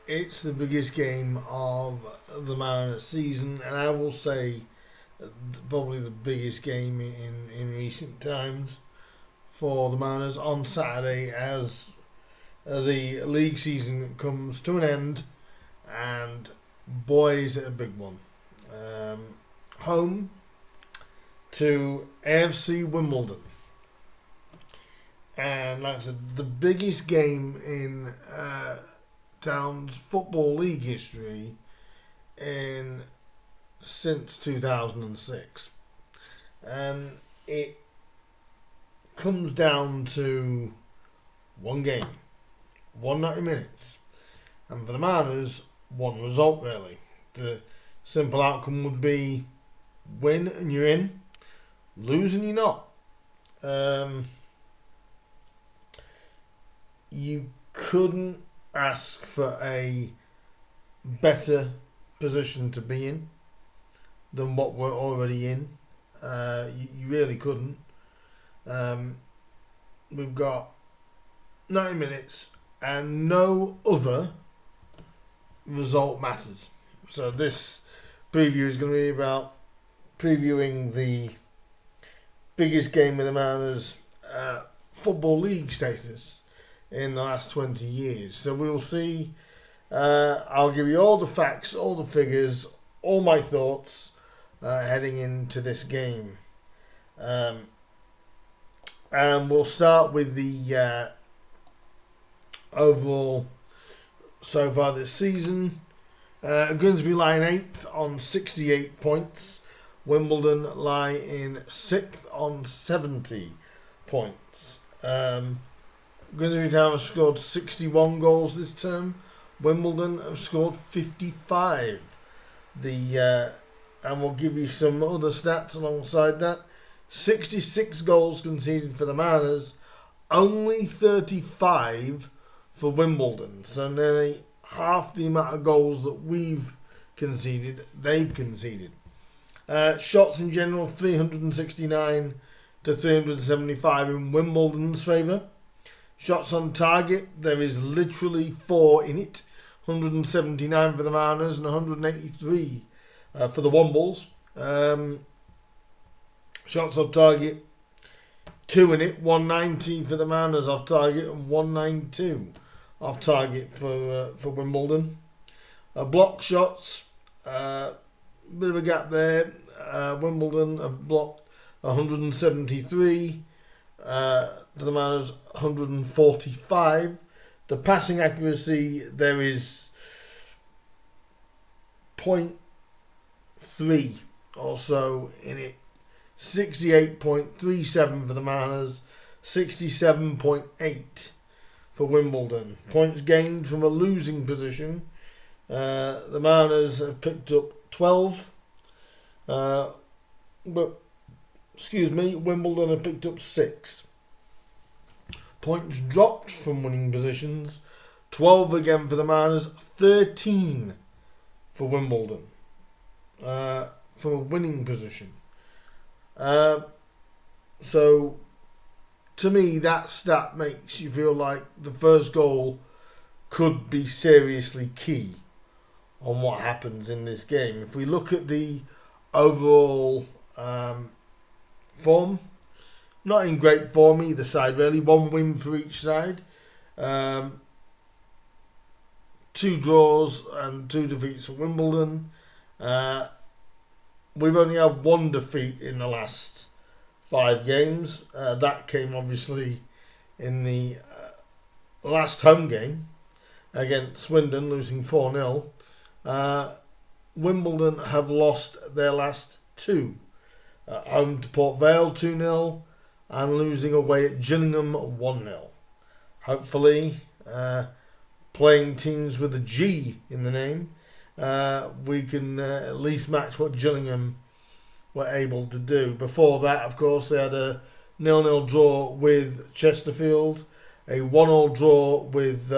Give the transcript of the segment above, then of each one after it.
it's the biggest game of the Mariners season, and I will say probably the biggest game in recent times for the Mariners on Saturday as the league season comes to an end, and boy is it a big one. Home to AFC Wimbledon. And like I said, the biggest game in Town's Football League history since 2006. And it comes down to one game, 190 minutes. And for the Mariners, one result really. The simple outcome would be win and you're in, lose and you're not. You couldn't ask for a better position to be in than what we're already in. You really couldn't. We've got 90 minutes and no other result matters. So this preview is going to be about previewing the biggest game of the Mariners' Football League status in the last 20 years. So we'll see. I'll give you all the facts, all the figures, all my thoughts heading into this game. And we'll start with the overall so far this season. Grimsby lie in 8th on 68 points. Wimbledon lie in 6th on 70 points. Grimsby Town have scored 61 goals this term. Wimbledon have scored 55. And we'll give you some other stats alongside that. 66 goals conceded for the Mariners, only 35 for Wimbledon. So nearly half the amount of goals that we've conceded, they've conceded. Shots in general, 369 to 375 in Wimbledon's favour. Shots on target, there is literally 4 in it. 179 for the Mariners and 183 for the Wombles. Shots off target, 2 in it. 190 for the Mariners off target and 192 off target for Wimbledon. Block shots, bit of a gap there. Wimbledon have blocked 173. To the Mariners 145. The passing accuracy, there is 0.3 or so in it. 68.37 for the Mariners, 67.8 for Wimbledon. Points gained from a losing position. The Mariners have picked up 12. Wimbledon have picked up 6. Points dropped from winning positions, 12 again for the Mariners, 13 for Wimbledon from a winning position. So to me, that stat makes you feel like the first goal could be seriously key on what happens in this game. If we look at the overall form, not in great form either side really. 1 win for each side. 2 draws and 2 defeats for Wimbledon. We've only had 1 defeat in the last 5 games. That came obviously in the last home game against Swindon, losing 4-0. Wimbledon have lost their last 2. Home to Port Vale 2-0 and losing away at Gillingham 1-0. Hopefully, playing teams with a G in the name, we can at least match what Gillingham were able to do. Before that, of course, they had a 0-0 draw with Chesterfield, a 1-1 draw with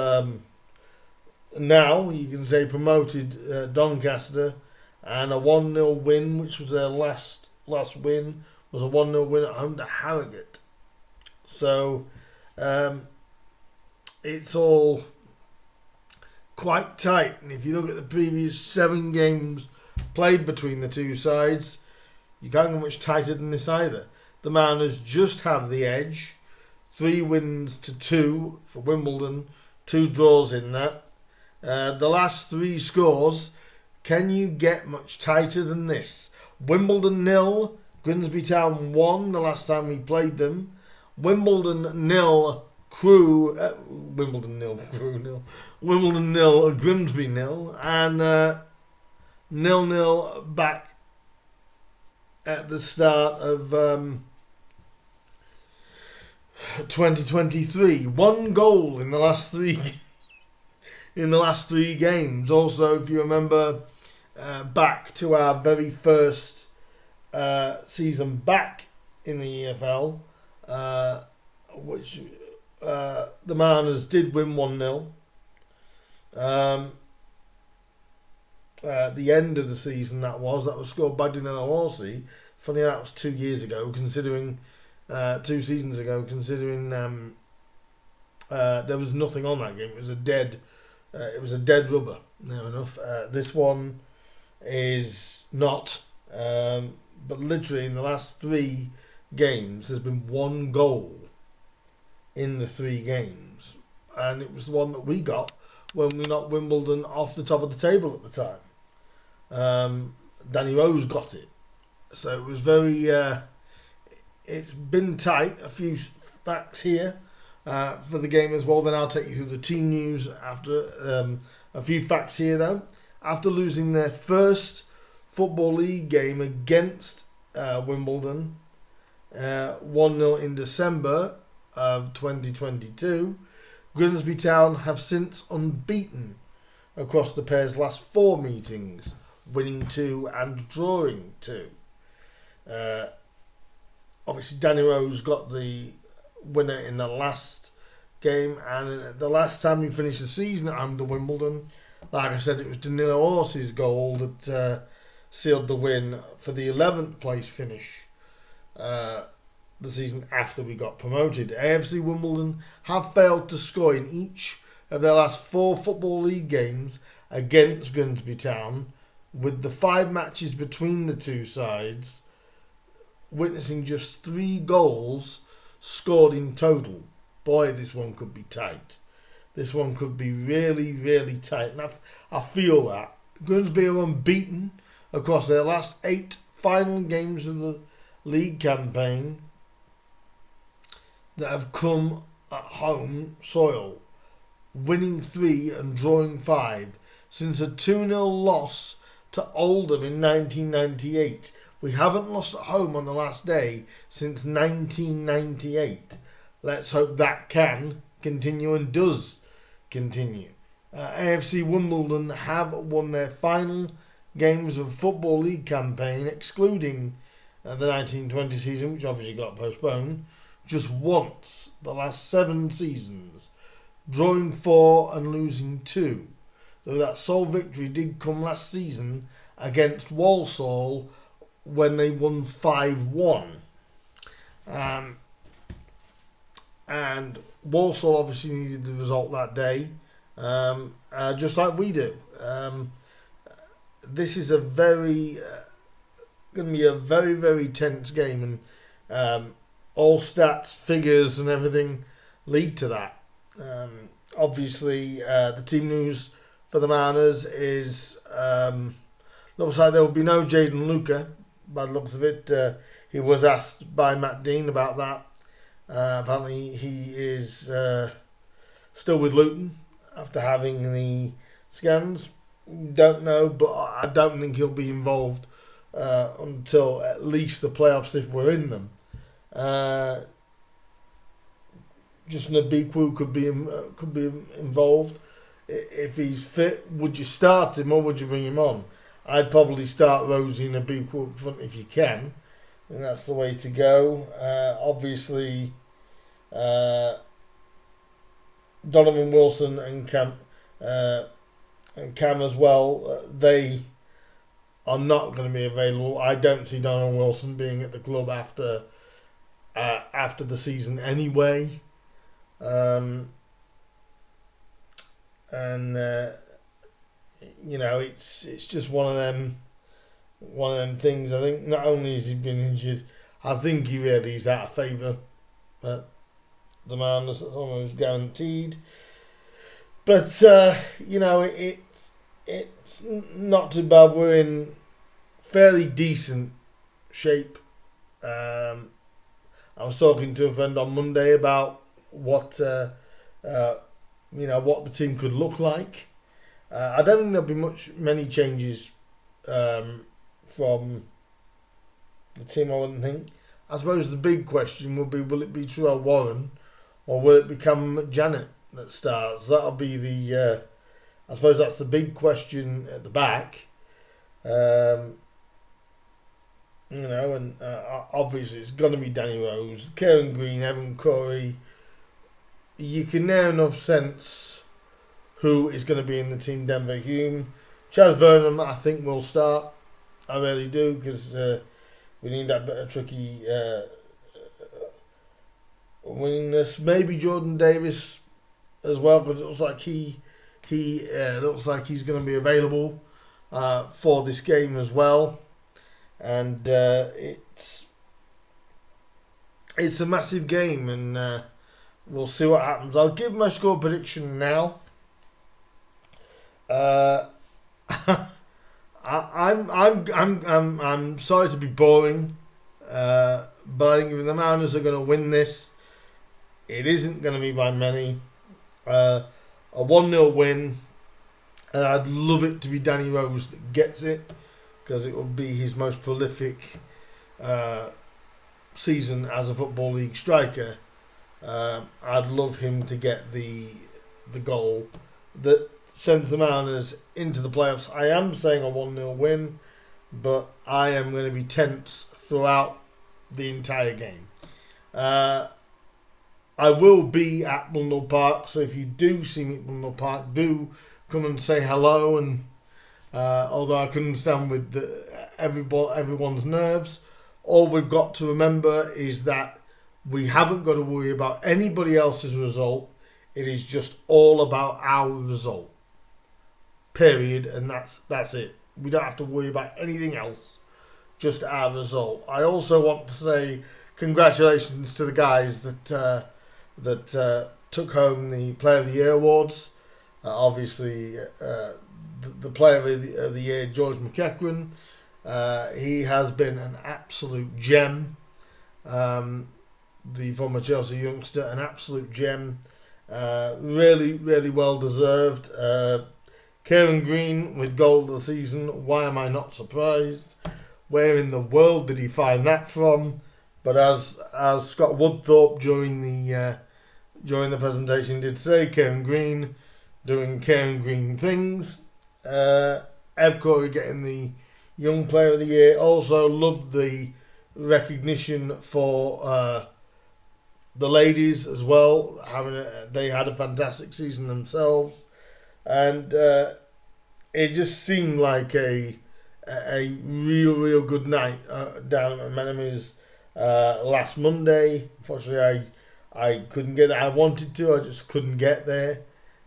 now, you can say, promoted Doncaster, and a 1-0 win, which was their last win, was a 1-0 win at home to Harrogate. So it's all quite tight. And if you look at the previous 7 games played between the two sides, you can't go much tighter than this either. The Mariners just have the edge. 3 wins to 2 for Wimbledon. 2 draws in that. The last 3 scores, can you get much tighter than this? Wimbledon 0, Grimsby Town 1 the last time we played them. Wimbledon 0, Wimbledon 0, Grimsby 0, and 0-0 back at the start of 2023. 1 goal in the last 3 games. Also, if you remember back to our very first season back in the EFL, which the Mariners did win 1-0. At the end of the season, that was scored by Danilo Orsi. Funny, that was 2 years ago, considering 2 seasons ago, considering there was nothing on that game. It was a dead rubber. No enough. This one is not. But literally in the last 3 games, there's been 1 goal in the 3 games, and it was the one that we got when we knocked Wimbledon off the top of the table at the time. Danny Rose got it, so it was very. It's been tight. A few facts here for the game as well. Then I'll take you through the team news after. A few facts here though. After losing their first Football League game against Wimbledon, 1-0 in December of 2022, Grimsby Town have since unbeaten across the pair's last 4 meetings, winning 2 and drawing 2. Obviously, Danny Rose got the winner in the last game, and the last time he finished the season under Wimbledon, like I said, it was Danilo Orsi's goal that sealed the win for the 11th place finish the season after we got promoted. AFC Wimbledon have failed to score in each of their last 4 Football League games against Grimsby Town, with the 5 matches between the two sides witnessing just 3 goals scored in total. Boy, this one could be tight. This one could be really, really tight. And I feel that. Grimsby are unbeaten across their last 8 final games of the league campaign that have come at home soil, winning 3 and drawing 5 since a 2-0 loss to Oldham in 1998. We haven't lost at home on the last day since 1998. Let's hope that can continue and does continue. AFC Wimbledon have won their final games of Football League campaign, excluding the 1920 season, which obviously got postponed, just once the last 7 seasons, drawing 4 and losing 2. Though that sole victory did come last season against Walsall when they won 5-1. And Walsall obviously needed the result that day, just like we do. This is going to be a very, very tense game, and all stats, figures, and everything lead to that. Obviously, the team news for the Mariners is looks like there will be no Jaden Luca. By the looks of it, he was asked by Matt Dean about that. Apparently, he is still with Luton after having the scans. Don't know, but I don't think he'll be involved until at least the playoffs if we're in them. Justin Abiku could be involved. If he's fit, would you start him or would you bring him on? I'd probably start Rosie and Abiku up front if you can. And that's the way to go. Obviously, Donovan Wilson and Cam as well, they are not going to be available. I don't see Donovan Wilson being at the club after the season anyway. And it's just one of them things. I think not only has he been injured, I think he really is out of favour at the man that's almost guaranteed. But it's not too bad. We're in fairly decent shape. I was talking to a friend on Monday about what what the team could look like. I don't think there'll be many changes from the team. I wouldn't think. I suppose the big question will be: will it be Terrell Warren, or will it become Janet that starts? That'll be the. I suppose that's the big question at the back. And obviously it's going to be Danny Rose, Kieran Green, Evan Corey. You can now enough sense who is going to be in the team. Denver Hume, Chaz Vernon, I think will start. I really do, because we need that bit of tricky winginess. Maybe Jordan Davis as well, but it looks like he looks like he's going to be available for this game as well. And it's a massive game, and we'll see what happens. I'll give my score prediction now. I'm sorry to be boring, but I think if the Mariners are going to win this, it isn't going to be by many. A 1-0 win, and I'd love it to be Danny Rose that gets it, because it will be his most prolific season as a Football League striker. I'd love him to get the goal that sends the Mariners into the playoffs. I am saying a 1-0 win, but I am going to be tense throughout the entire game. I will be at Blundell Park, so if you do see me at Blundell Park, do come and say hello. And although I couldn't stand with everyone's nerves, all we've got to remember is that we haven't got to worry about anybody else's result. It is just all about our result. Period. And that's it. We don't have to worry about anything else. Just our result. I also want to say congratulations to the guys that took home the Player of the Year awards. Obviously, the Player of the Year, George McEachran. He has been an absolute gem. The former Chelsea youngster, an absolute gem. Really, really well deserved. Kieran Green with goal of the season. Why am I not surprised? Where in the world did he find that from? But as Scott Woodthorpe during the presentation did say, Kieran Green doing Kieran Green things. Ev Corey getting the Young Player of the Year. Also loved the recognition for the ladies as well. They had a fantastic season themselves, and it just seemed like a real good night down at Menemy's last Monday. Unfortunately, I couldn't get there. I wanted to, I just couldn't get there.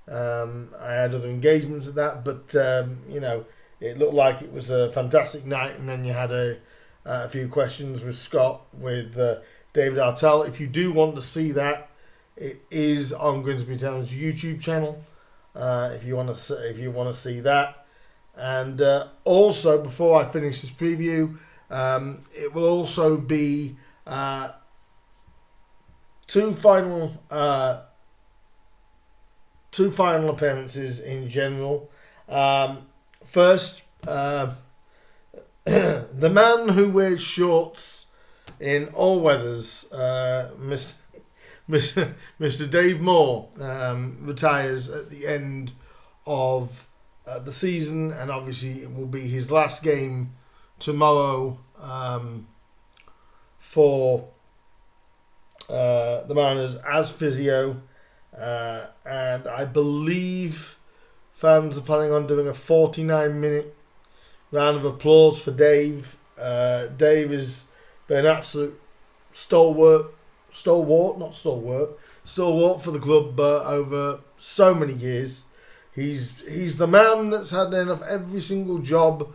I had other engagements at that, but it looked like it was a fantastic night. And then you had a few questions with Scott, with David Artell. If you do want to see that, it is on Grimsby Town's YouTube channel. If you want to see that, and also before I finish this preview, it will also be two final appearances in general. First, the man who wears shorts in all weathers, Mr. Dave Moore, retires at the end of the season, and obviously it will be his last game tomorrow for the Mariners as physio. And I believe fans are planning on doing a 49-minute round of applause for Dave. Dave has been an absolute stalwart for the club over so many years. He's the man that's had enough every single job.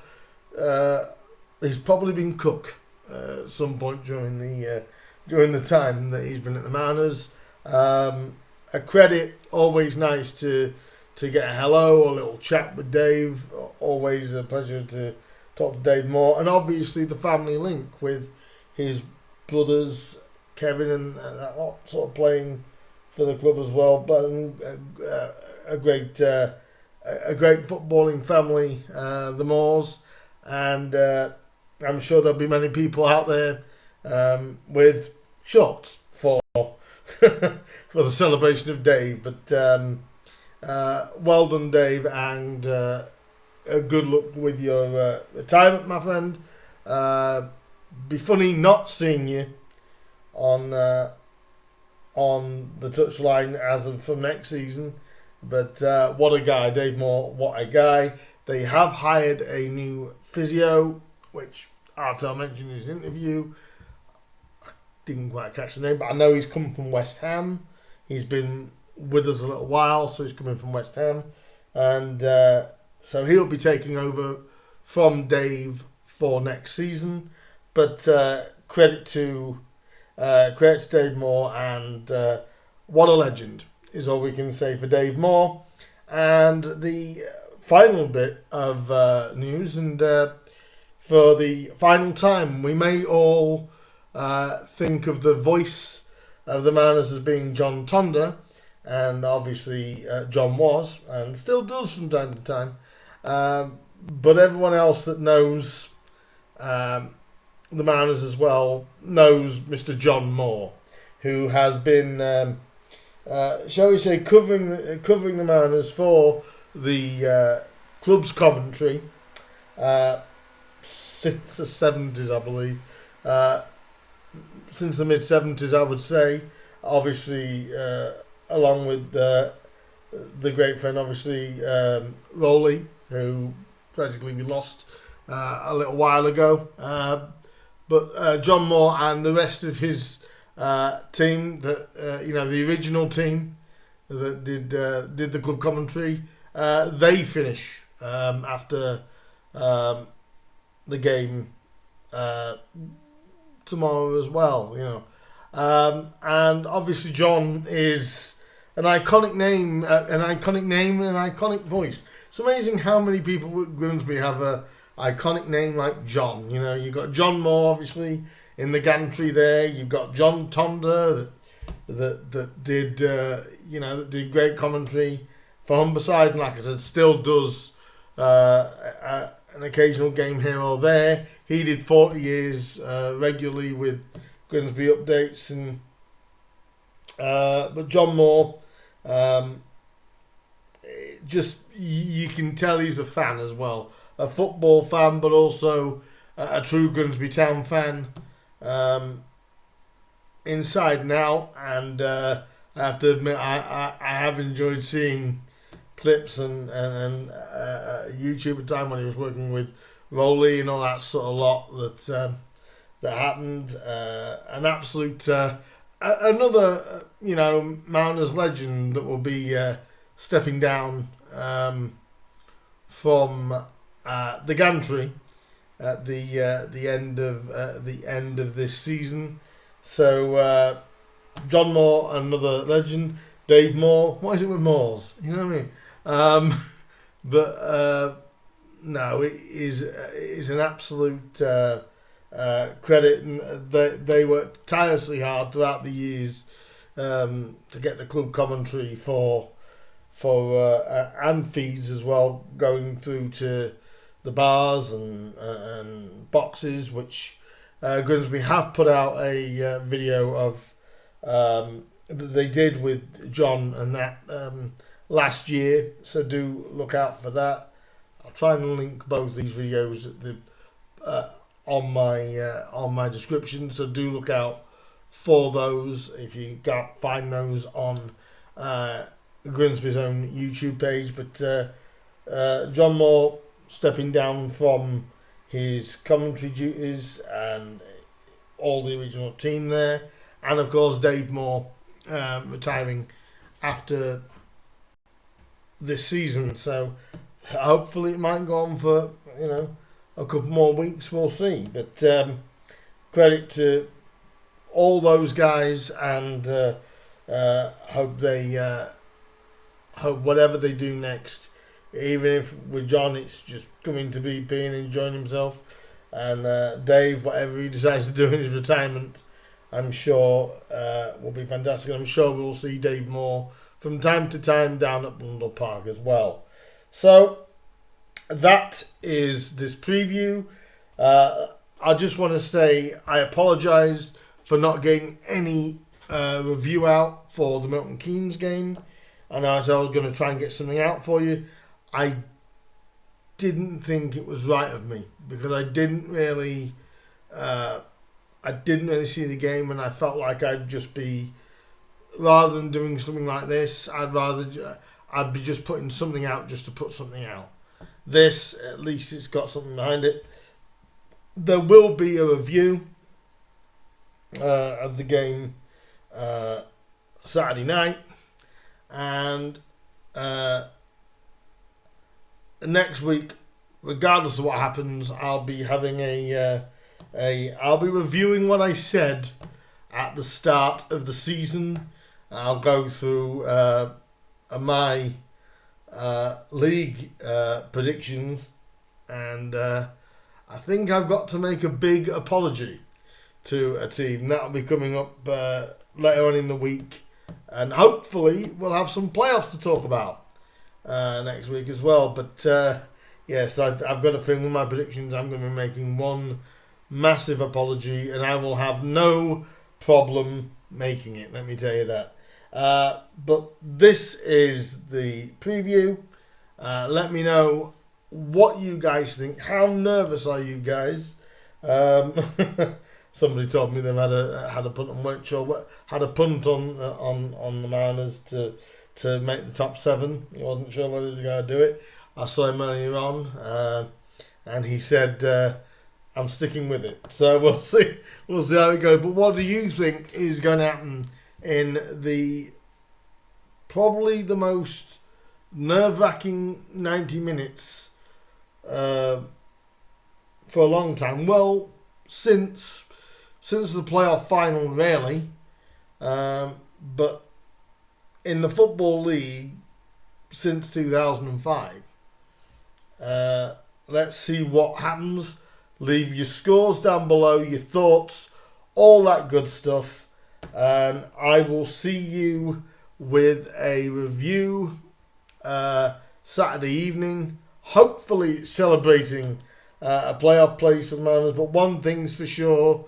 He's probably been cook at some point during the time that he's been at the Mariners. A credit, always nice to get a hello or a little chat with Dave. Always a pleasure to talk to Dave Moore, and obviously the family link with his brothers Kevin and that lot sort of playing for the club as well. But a great footballing family, the Moores, and I'm sure there'll be many people out there with shorts for for the celebration of Dave. But well done, Dave, and a good luck with your retirement, my friend. Be funny not seeing you on the touchline as of from next season. But what a guy, Dave Moore, what a guy. They have hired a new physio, which Artel mentioned in his interview. I didn't quite catch the name, but I know he's come from West Ham. He's been with us a little while, so he's coming from West Ham. And so he'll be taking over from Dave for next season. But credit to Dave Moore, and what a legend is all we can say for Dave Moore. And the final bit of news, and for the final time, we may all think of the voice of the Mariners as being John Tonda, and obviously John was, and still does from time to time. But everyone else that knows the Mariners as well knows Mr. John Moore, who has been, shall we say, covering the Mariners for the club's commentary since the 70s, I believe. Since the mid-70s, I would say. Obviously, along with the great friend, obviously, Rowley, who tragically we lost a little while ago. But John Moore and the rest of his team, the original team that did the club commentary, they finish after the game tomorrow as well. And obviously John is an iconic name, and an iconic voice. It's amazing how many people at Grimsby have a iconic name like John. You've got John Moore, obviously, in the gantry there. You've got John Tonda that did great commentary for Humberside, and like I said, still does an occasional game here or there. He did 40 years regularly with Grimsby updates, and but John Moore, just you can tell he's a fan as well. A football fan, but also a true Grimsby Town fan, inside and out. And I have to admit, I have enjoyed seeing clips and YouTube at the time when he was working with Rowley and all that sort of lot that happened. An absolute another Mariners legend that will be stepping down from the gantry at the end of this season. So John Moore, another legend. Dave Moore, what is it with Moores? You know what I mean? But no, it is an absolute credit, and they worked tirelessly hard throughout the years to get the club commentary for and feeds as well, going through to the bars and boxes, which Grimsby have put out a video of that they did with John and that last year, so do look out for that. I'll try and link both these videos at on my description, so do look out for those if you can't find those on Grimsby's own YouTube page. But John Moore stepping down from his commentary duties and all the original team there, and of course Dave Moore retiring after this season. So hopefully it might go on for a couple more weeks. We'll see. But credit to all those guys, and hope whatever they do next, even if with John it's just coming to BP and enjoying himself, and Dave, whatever he decides to do in his retirement, I'm sure will be fantastic. I'm sure we'll see Dave more from time to time down at Blundell Park as well. So that is this preview. I just want to say I apologise for not getting any review out for the Milton Keynes game. And as I was going to try and get something out for you, I didn't think it was right of me, because I didn't really see the game, and I felt like I'd just be, rather than doing something like this, I'd be just putting something out just to put something out. This, at least it's got something behind it. There will be a review of the game Saturday night, and next week, regardless of what happens, I'll be having I'll be reviewing what I said at the start of the season. I'll go through my league predictions, and I think I've got to make a big apology to a team. That'll be coming up later on in the week, and hopefully we'll have some playoffs to talk about next week as well. But yes, I've got a feeling with my predictions I'm going to be making one massive apology, and I will have no problem making it, let me tell you that. But this is the preview. Let me know what you guys think. How nervous are you guys? Somebody told me they had a punt on Welch, or had a punt on the Mariners to make the top 7. He wasn't sure whether he was going to do it. I saw him earlier on, and he said, I'm sticking with it. So we'll see how it goes. But what do you think is going to happen in probably the most nerve-wracking 90 minutes for a long time? Well, since the playoff final, really. But in the Football League since 2005. Let's see what happens. Leave your scores down below, your thoughts, all that good stuff. And I will see you with a review Saturday evening. Hopefully celebrating a playoff place for the Mariners. But one thing's for sure,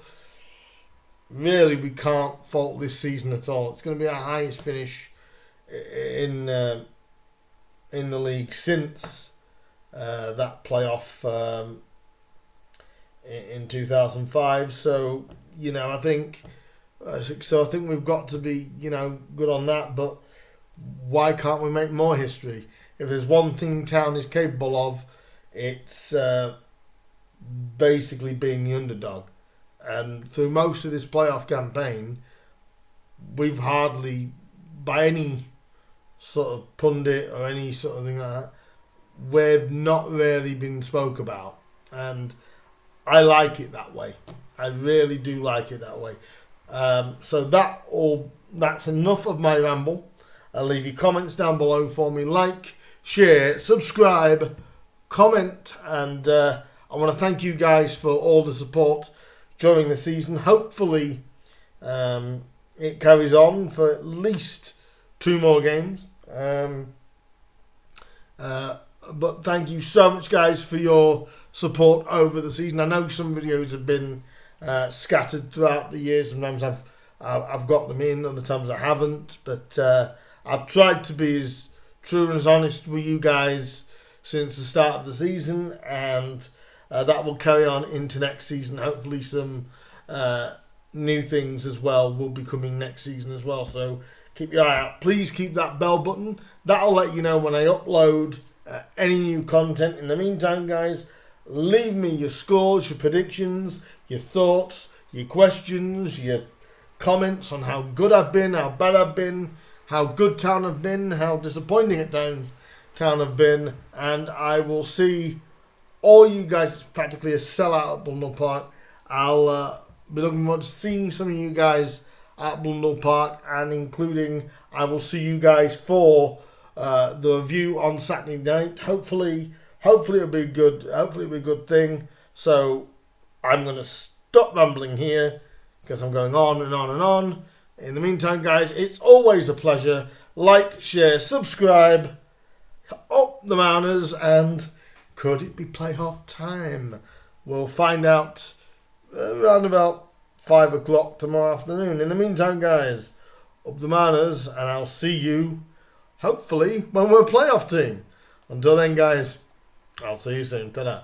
really we can't fault this season at all. It's going to be our highest finish in the league since that playoff in 2005. So I think we've got to be good on that. But why can't we make more history? If there's one thing town is capable of, it's basically being the underdog. And through most of this playoff campaign, we've hardly, by any sort of pundit or any sort of thing like that, we've not really been spoke about. And I like it that way. I really do like it that way. So that's enough of my ramble. I'll leave your comments down below for me. Like, share, subscribe, comment, and I want to thank you guys for all the support during the season. Hopefully it carries on for at least 2 more games. But thank you so much, guys, for your support over the season. I know some videos have been scattered throughout the years. Sometimes I've got them in, other times I haven't. But I've tried to be as true and as honest with you guys since the start of the season, and that will carry on into next season. Hopefully some new things as well will be coming next season as well. So keep your eye out. Please keep that bell button. That'll let you know when I upload any new content. In the meantime, guys, leave me your scores, your predictions, your thoughts, your questions, your comments on how good I've been, how bad I've been, how good town have been, how disappointing at times town have been, and I will see all you guys. It's practically a sellout at Blundell Park. I'll be looking forward to seeing some of you guys at Blundell Park, and including I will see you guys for the review on Saturday night. Hopefully it'll be good. Hopefully it'll be a good thing. So I'm gonna stop rambling here because I'm going on and on and on. In the meantime, guys, it's always a pleasure. Like, share, subscribe. Up the Mariners, and could it be playoff time? We'll find out around about 5 o'clock tomorrow afternoon. In the meantime, guys, up the Mariners, and I'll see you hopefully when we're a playoff team. Until then, guys, I'll see you soon. Ta-da.